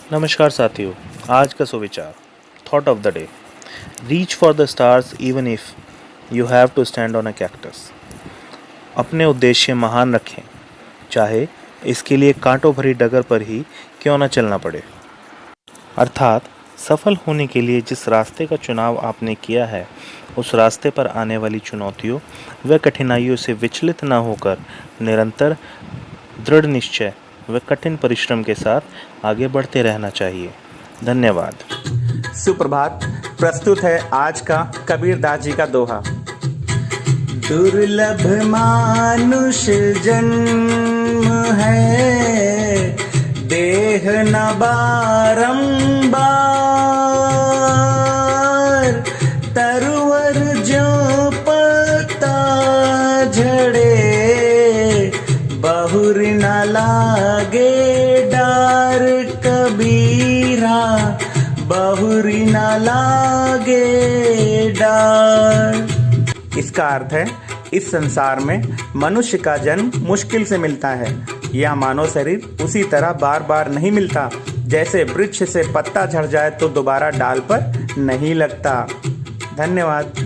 नमस्कार साथियों, आज का सुविचार thought of the day. Reach for the stars even if you have to stand on a cactus. अपने उद्देश्य महान रखें, चाहे इसके लिए कांटों भरी डगर पर ही क्यों न चलना पड़े। अर्थात सफल होने के लिए जिस रास्ते का चुनाव आपने किया है, उस रास्ते पर आने वाली चुनौतियों व कठिनाइयों से विचलित न होकर निरंतर दृढ़ निश्चय व कठिन परिश्रम के साथ आगे बढ़ते रहना चाहिए। धन्यवाद। सुप्रभात। प्रस्तुत है आज का कबीरदास जी का दोहा। दुर्लभ मानुष जन्म है, देह न बारंबार, तरवर जो पत्ता झड़े, बहुर न लागे डार कबीरा, बहुरी न लागे डार। इसका अर्थ है, इस संसार में मनुष्य का जन्म मुश्किल से मिलता है। यह मानव शरीर उसी तरह बार बार नहीं मिलता, जैसे वृक्ष से पत्ता झड़ जाए तो दोबारा डाल पर नहीं लगता। धन्यवाद।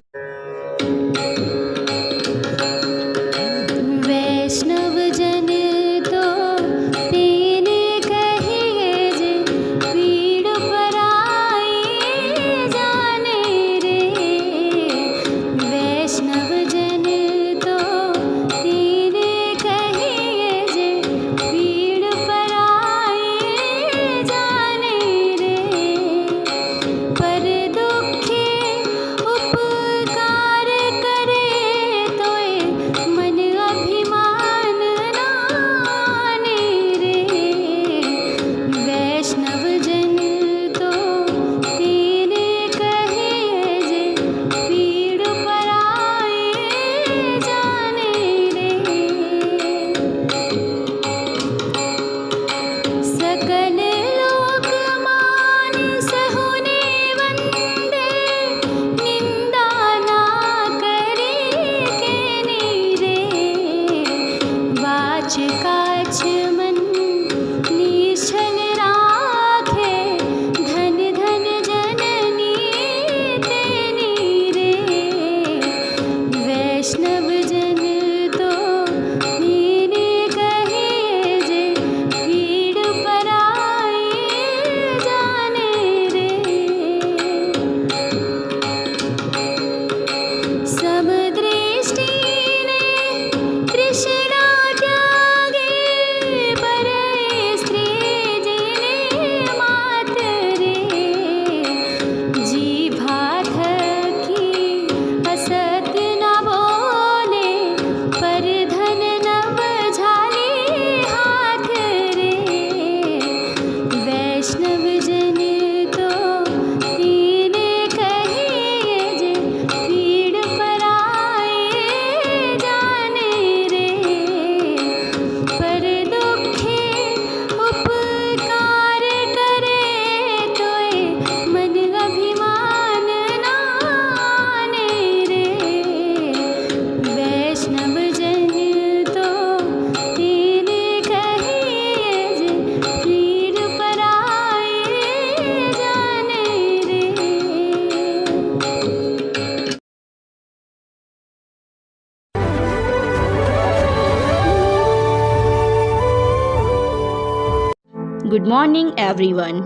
Good morning everyone.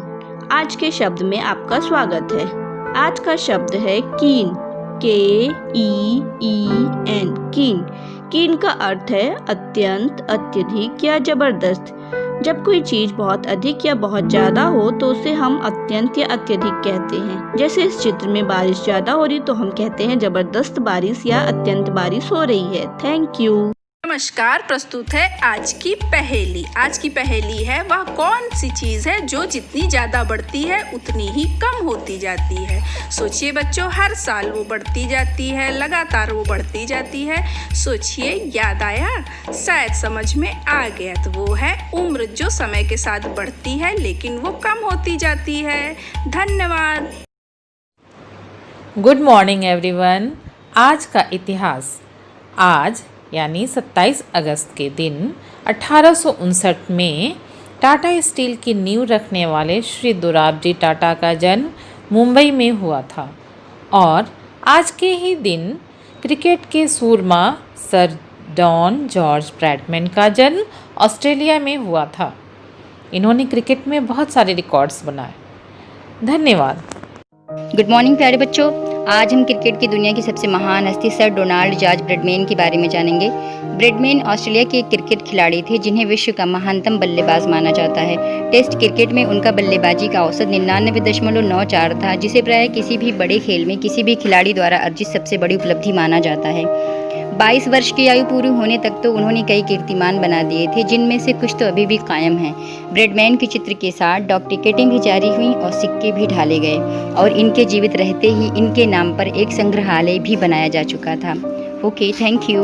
आज के शब्द में आपका स्वागत है। आज का शब्द है कीन, KEEN, कीन। कीन का अर्थ है अत्यंत, अत्यधिक या जबरदस्त। जब कोई चीज बहुत अधिक या बहुत ज्यादा हो तो उसे हम अत्यंत या अत्यधिक कहते हैं। जैसे इस चित्र में बारिश ज्यादा हो रही तो हम कहते हैं जबरदस्त बारिश या अत्यंत बारिश हो रही है। Thank you. नमस्कार। प्रस्तुत है आज की पहेली। आज की पहेली है, वह कौन सी चीज़ है जो जितनी ज़्यादा बढ़ती है उतनी ही कम होती जाती है। सोचिए बच्चों, हर साल वो बढ़ती जाती है, लगातार वो बढ़ती जाती है। सोचिए, याद आया? शायद समझ में आ गया। तो वो है उम्र, जो समय के साथ बढ़ती है लेकिन वो कम होती जाती है। धन्यवाद। Good morning everyone. आज का इतिहास। आज यानी 27 अगस्त के दिन 1859 में टाटा स्टील की नींव रखने वाले श्री दोराबजी टाटा का जन्म मुंबई में हुआ था और आज के ही दिन क्रिकेट के सूरमा सर डॉन जॉर्ज ब्रैडमैन का जन्म ऑस्ट्रेलिया में हुआ था। इन्होंने क्रिकेट में बहुत सारे रिकॉर्ड्स बनाए। धन्यवाद। गुड मॉर्निंग प्यारे बच्चों, आज हम क्रिकेट की दुनिया की सबसे महान हस्ती सर डोनाल्ड जॉर्ज ब्रैडमैन के बारे में जानेंगे। ब्रैडमैन ऑस्ट्रेलिया के एक क्रिकेट खिलाड़ी थे जिन्हें विश्व का महानतम बल्लेबाज माना जाता है। टेस्ट क्रिकेट में उनका बल्लेबाजी का औसत 99.94 था, जिसे प्राय किसी भी बड़े खेल में किसी भी खिलाड़ी द्वारा अर्जित सबसे बड़ी उपलब्धि माना जाता है। 22 वर्ष की आयु पूरी होने तक तो उन्होंने कई कीर्तिमान बना दिए थे, जिनमें से कुछ तो अभी भी कायम हैं। ब्रैडमैन के चित्र के साथ डॉक टिकटें भी जारी हुई और सिक्के भी ढाले गए और इनके जीवित रहते ही इनके नाम पर एक संग्रहालय भी बनाया जा चुका था। Okay, thank you.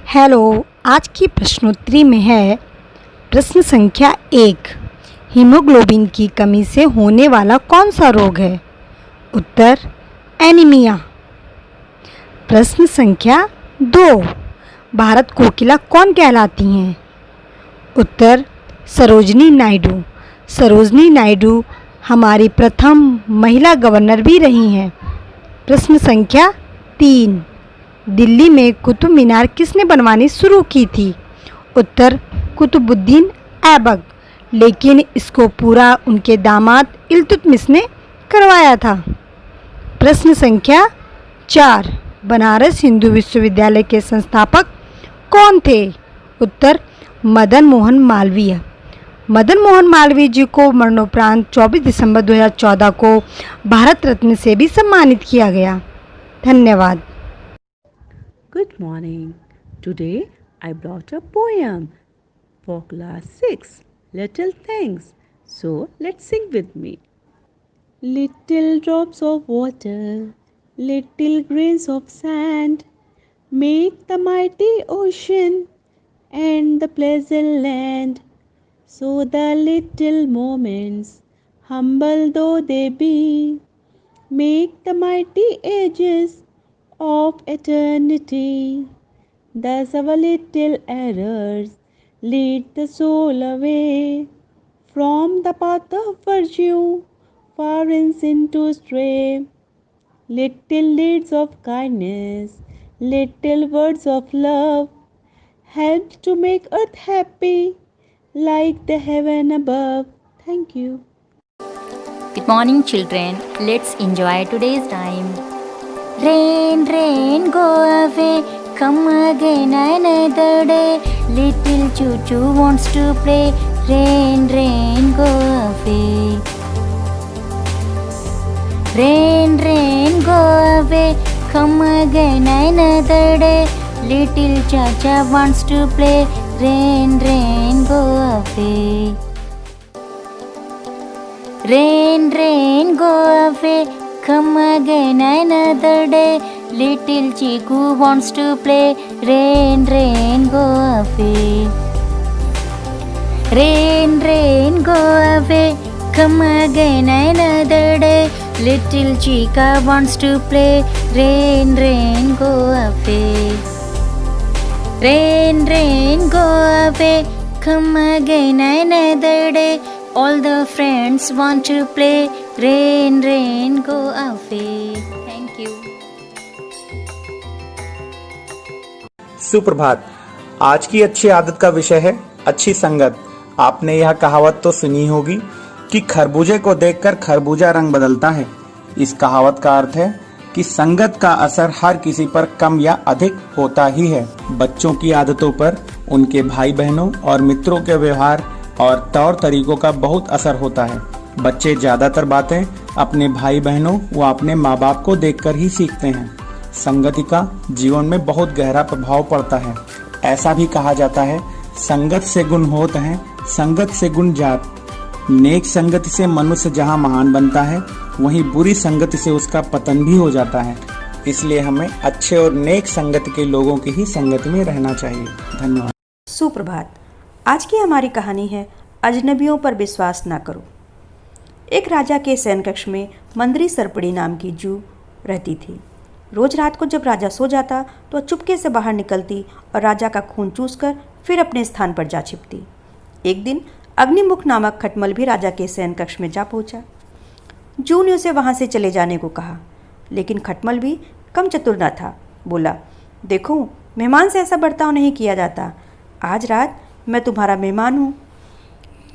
हेलो, आज की प्रश्नोत्तरी में है प्रश्न संख्या 1। हीमोग्लोबिन की कमी से होने वाला कौन सा रोग है? उत्तर एनीमिया। प्रश्न संख्या 2। भारत कोकिला कौन कहलाती हैं? उत्तर सरोजनी नायडू। सरोजनी नायडू हमारी प्रथम महिला गवर्नर भी रही हैं। प्रश्न संख्या 3। दिल्ली में कुतुब मीनार किसने बनवानी शुरू की थी? उत्तर कुतुबुद्दीन ऐबक, लेकिन इसको पूरा उनके दामाद इल्तुतमिश ने करवाया था। प्रश्न संख्या 4। बनारस हिंदू विश्वविद्यालय के संस्थापक कौन थे? उत्तर मदन मोहन मालवीय। मदन मोहन मालवीय जी को मरणोपरांत 24 दिसंबर 2014 को भारत रत्न से भी सम्मानित किया गया। धन्यवाद। Good morning. Today I brought a poem for class 6, Little Things. So let's sing with me. Little drops of water, little grains of sand, make the mighty ocean and the pleasant land. So the little moments, humble though they be, make the mighty ages of eternity. Thus our little errors lead the soul away from the path of virtue, far and sin to stray. Little deeds of kindness, little words of love, help to make earth happy like the heaven above. Thank you. Good morning children, let's enjoy today's time. Rain, rain, go away, come again another day. Little choo-choo wants to play. Rain, rain, go away. Rain, rain, go away, come again another day. Little cha-cha wants to play. Rain, rain, go away. Rain, rain, go away, come again another day. Little Chiku wants to play. Rain, rain, go away. Rain, rain, go away, come again another day. Little Chica wants to play. Rain, rain, go away. Rain, rain, go away, come again another day. All the friends want to play. Rain, rain, go away. Thank you. सुप्रभात। आज की अच्छी आदत का विषय है अच्छी संगत। आपने यह कहावत तो सुनी होगी कि खरबूजे को देखकर खरबूजा रंग बदलता है। इस कहावत का अर्थ है कि संगत का असर हर किसी पर कम या अधिक होता ही है। बच्चों की आदतों पर उनके भाई बहनों और मित्रों के व्यवहार और तौर तरीकों का बहुत असर होता है। बच्चे ज्यादातर बातें अपने भाई बहनों व अपने माँ बाप को देखकर ही सीखते हैं। संगति का जीवन में बहुत गहरा प्रभाव पड़ता है। ऐसा भी कहा जाता है, संगत से गुण होत हैं, संगत से गुण जात। नेक संगति से मनुष्य जहाँ महान बनता है, वहीं बुरी संगति से उसका पतन भी हो जाता है। इसलिए हमें अच्छे और नेक संगति के लोगों की ही संगति में रहना चाहिए। धन्यवाद। सुप्रभात। आज की हमारी कहानी है अजनबियों पर विश्वास ना करो। एक राजा के शयन कक्ष में मंदरी सरपड़ी नाम की जू रहती थी। रोज रात को जब राजा सो जाता तो चुपके से बाहर निकलती और राजा का खून चूसकर फिर अपने स्थान पर जा छिपती। एक दिन अग्निमुख नामक खटमल भी राजा के शयन कक्ष में जा पहुंचा। जू ने उसे वहां से चले जाने को कहा, लेकिन खटमल भी कम चतुर न था। बोला, देखो, मेहमान से ऐसा बर्ताव नहीं किया जाता। आज रात मैं तुम्हारा मेहमान हूँ।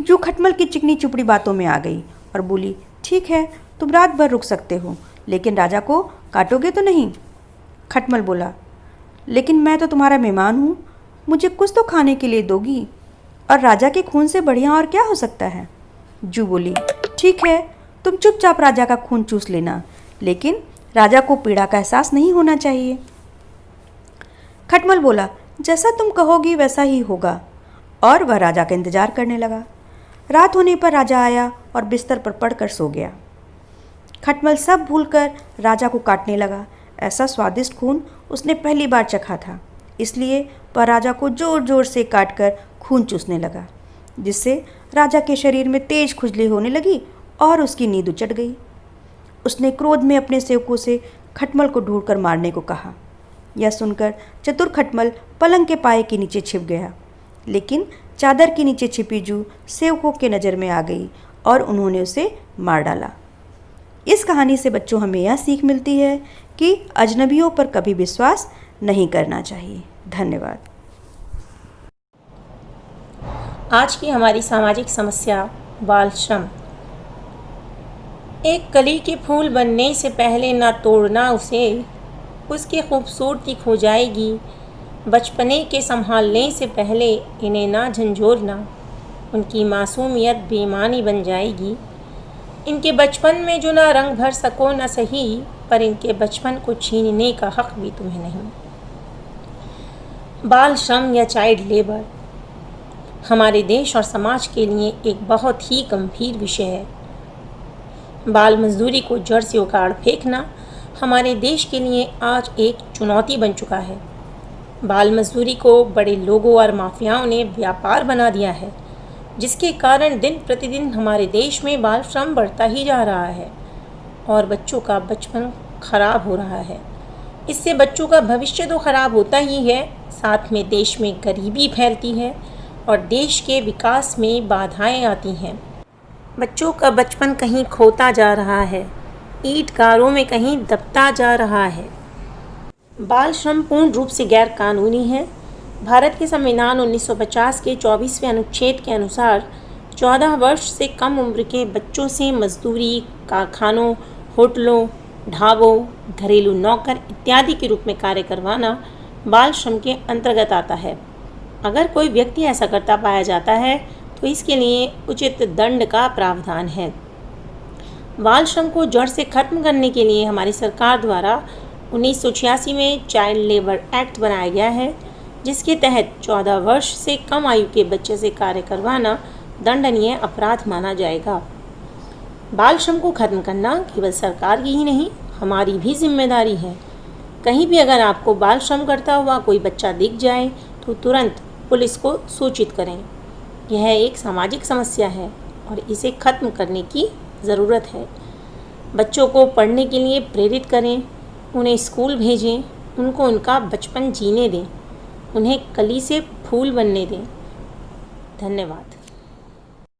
जू खटमल की चिकनी चुपड़ी बातों में आ गई और बोली, ठीक है, तुम रात भर रुक सकते हो, लेकिन राजा को काटोगे तो नहीं? खटमल बोला, लेकिन मैं तो तुम्हारा मेहमान हूँ, मुझे कुछ तो खाने के लिए दोगी, और राजा के खून से बढ़िया और क्या हो सकता है? जू बोली, ठीक है, तुम चुपचाप राजा का खून चूस लेना, लेकिन राजा को पीड़ा का एहसास नहीं होना चाहिए। खटमल बोला, जैसा तुम कहोगी वैसा ही होगा, और वह राजा का इंतजार करने लगा। रात होने पर राजा आया और बिस्तर पर पड़कर सो गया। खटमल सब भूलकर राजा को काटने लगा। ऐसा स्वादिष्ट खून उसने पहली बार चखा था, इसलिए वह राजा को जोर जोर से काटकर खून चूसने लगा, जिससे राजा के शरीर में तेज खुजली होने लगी और उसकी नींद उचट गई। उसने क्रोध में अपने सेवकों से खटमल को ढूंढकर मारने को कहा। यह सुनकर चतुर खटमल पलंग के पाए के नीचे छिप गया, लेकिन चादर के नीचे छिपी जू सेवकों के नज़र में आ गई और उन्होंने उसे मार डाला। इस कहानी से बच्चों हमें यह सीख मिलती है कि अजनबियों पर कभी विश्वास नहीं करना चाहिए। धन्यवाद। आज की हमारी सामाजिक समस्या बाल श्रम। एक कली के फूल बनने से पहले ना तोड़ना उसे, उसकी खूबसूरती खो जाएगी। बचपने के संभालने से पहले इन्हें ना झंझोरना, उनकी मासूमियत बेईमानी बन जाएगी। इनके बचपन में जो ना रंग भर सको न सही, पर इनके बचपन को छीनने का हक भी तुम्हें नहीं। बाल श्रम या चाइल्ड लेबर हमारे देश और समाज के लिए एक बहुत ही गंभीर विषय है। बाल मजदूरी को जड़ से उखाड़ फेंकना हमारे देश के लिए आज एक चुनौती बन चुका है। बाल मजदूरी को बड़े लोगों और माफियाओं ने व्यापार बना दिया है, जिसके कारण दिन प्रतिदिन हमारे देश में बाल श्रम बढ़ता ही जा रहा है और बच्चों का बचपन खराब हो रहा है। इससे बच्चों का भविष्य तो खराब होता ही है, साथ में देश में गरीबी फैलती है और देश के विकास में बाधाएं आती हैं। बच्चों का बचपन कहीं खोता जा रहा है, ईंट-गारों में कहीं दबता जा रहा है। बाल श्रम पूर्ण रूप से गैर कानूनी है। भारत के संविधान 1950 के 24वें अनुच्छेद के अनुसार 14 वर्ष से कम उम्र के बच्चों से मजदूरी, कारखानों, होटलों, ढाबों, घरेलू नौकर इत्यादि के रूप में कार्य करवाना बाल श्रम के अंतर्गत आता है। अगर कोई व्यक्ति ऐसा करता पाया जाता है तो इसके लिए उचित दंड का प्रावधान है। बाल श्रम को जड़ से खत्म करने के लिए हमारी सरकार द्वारा 1986 में चाइल्ड लेबर एक्ट बनाया गया है, जिसके तहत 14 वर्ष से कम आयु के बच्चे से कार्य करवाना दंडनीय अपराध माना जाएगा। बाल श्रम को खत्म करना केवल सरकार की ही नहीं, हमारी भी जिम्मेदारी है। कहीं भी अगर आपको बाल श्रम करता हुआ कोई बच्चा दिख जाए तो तुरंत पुलिस को सूचित करें। यह एक सामाजिक समस्या है और इसे खत्म करने की ज़रूरत है। बच्चों को पढ़ने के लिए प्रेरित करें, उन्हें स्कूल भेजें, उनको उनका बचपन जीने दें, उन्हें कली से फूल बनने दें। धन्यवाद।